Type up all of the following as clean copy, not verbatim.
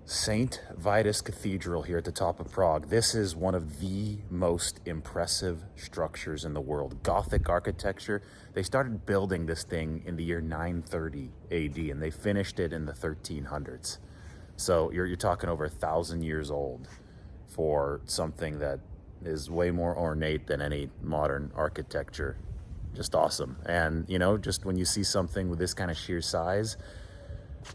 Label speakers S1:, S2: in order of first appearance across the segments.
S1: St. Vitus Cathedral here at the top of Prague. This is one of the most impressive structures in the world. Gothic architecture. They started building this thing in the year 930 AD and they finished it in the 1300s. So you're talking over 1,000 years old for something that is way more ornate than any modern architecture. Just awesome. And you know, just when you see something with this kind of sheer size,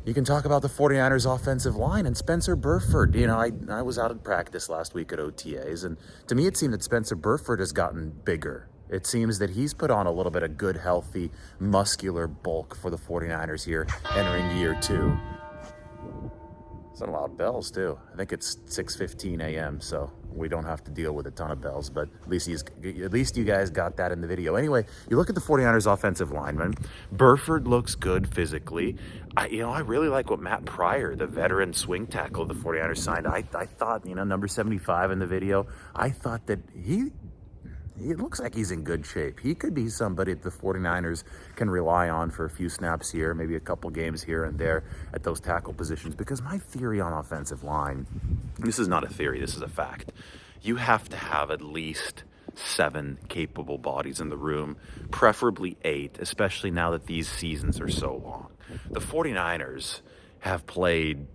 S1: you can talk about the 49ers offensive line and Spencer Burford. You know, I was out at practice last week at OTAs, and to me it seemed that Spencer Burford has gotten bigger. It seems that he's put on a little bit of good, healthy, muscular bulk for the 49ers here entering year 2. Some loud bells too. I think it's 6:15 a.m. so we don't have to deal with a ton of bells, but at least you guys got that in the video. Anyway, you look at the 49ers offensive lineman. Burford looks good physically. I really like what Matt Pryor, the veteran swing tackle the 49ers signed. I thought, number 75 in the video, I thought that he looks like he's in good shape. He could be somebody that the 49ers can rely on for a few snaps here, maybe a couple games here and there at those tackle positions. Because my theory on offensive line, this is not a theory, this is a fact. You have to have at least 7 capable bodies in the room, preferably 8, especially now that these seasons are so long. The 49ers have played,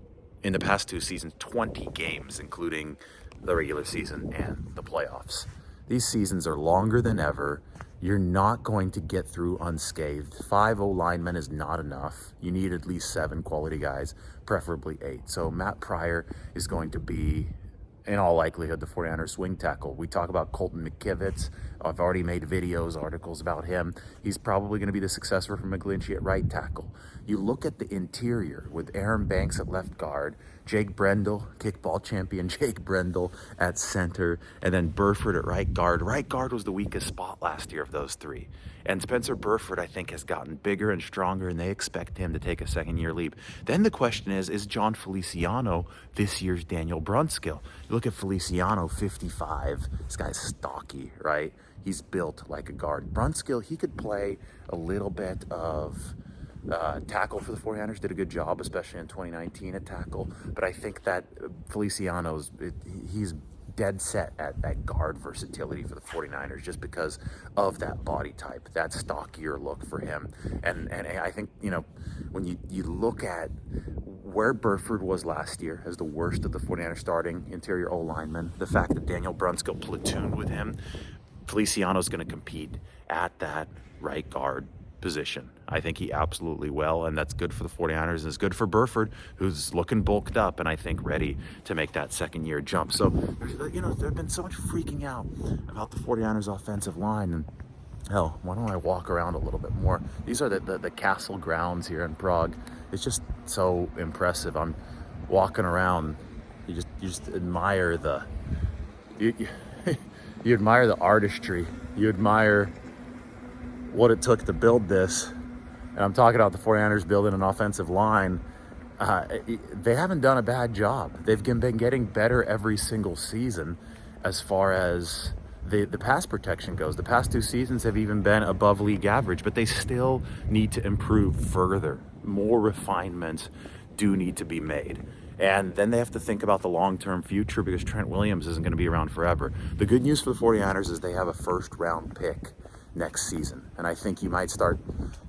S1: in the past 2 seasons, 20 games, including the regular season and the playoffs. These seasons are longer than ever. You're not going to get through unscathed. 5 O-linemen is not enough. You need at least 7 quality guys, preferably 8. So Matt Pryor is going to be, in all likelihood, the 49ers swing tackle. We talk about Colton McKivitz. I've already made videos, articles about him. He's probably going to be the successor for McGlinchey at right tackle. You look at the interior with Aaron Banks at left guard, Jake Brendel, kickball champion Jake Brendel at center, and then Burford at right guard. Right guard was the weakest spot last year of those 3. And Spencer Burford, I think, has gotten bigger and stronger, and they expect him to take a second-year leap. Then the question is John Feliciano this year's Daniel Brunskill? You look at Feliciano, 55. This guy's stocky, right? He's built like a guard. Brunskill, he could play a little bit of tackle for the 49ers, did a good job, especially in 2019 at tackle. But I think that Feliciano's, he's dead set at guard versatility for the 49ers just because of that body type, that stockier look for him. And I think, when you look at where Burford was last year as the worst of the 49ers starting interior O-linemen, the fact that Daniel Brunskill platooned with him, Feliciano's going to compete at that right guard position. I think he absolutely will, and that's good for the 49ers, and it's good for Burford, who's looking bulked up and I think ready to make that second-year jump. So, there's been so much freaking out about the 49ers offensive line, and hell, why don't I walk around a little bit more? These are the castle grounds here in Prague. It's just so impressive. I'm walking around, you just admire you admire the artistry. You admire what it took to build this. And I'm talking about the 49ers building an offensive line. They haven't done a bad job. They've been getting better every single season as far as the pass protection goes. The past 2 seasons have even been above league average, but they still need to improve further. More refinements do need to be made. And then they have to think about the long-term future because Trent Williams isn't going to be around forever. The good news for the 49ers is they have a first-round pick next season. And I think you might start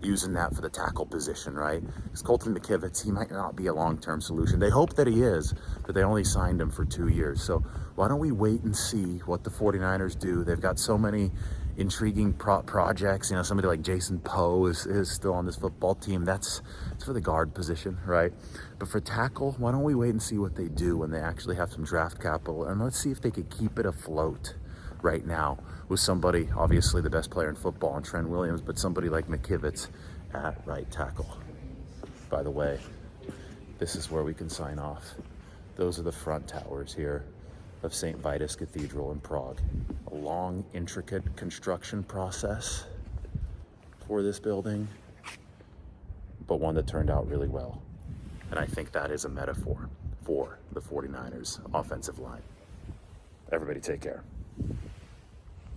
S1: using that for the tackle position, right? Because Colton McKivitz, he might not be a long-term solution. They hope that he is, but they only signed him for 2 years. So why don't we wait and see what the 49ers do? They've got so many intriguing projects. Somebody like Jason Poe is still on this football team. That's for the guard position, right? But for tackle, why don't we wait and see what they do when they actually have some draft capital, and let's see if they could keep it afloat right now with somebody, obviously the best player in football in Trent Williams, but somebody like McKivitz at right tackle. By the way, this is where we can sign off. Those are the front towers here of St. Vitus Cathedral in Prague. A long, intricate construction process for this building, but one that turned out really well. And I think that is a metaphor for the 49ers offensive line. Everybody take care.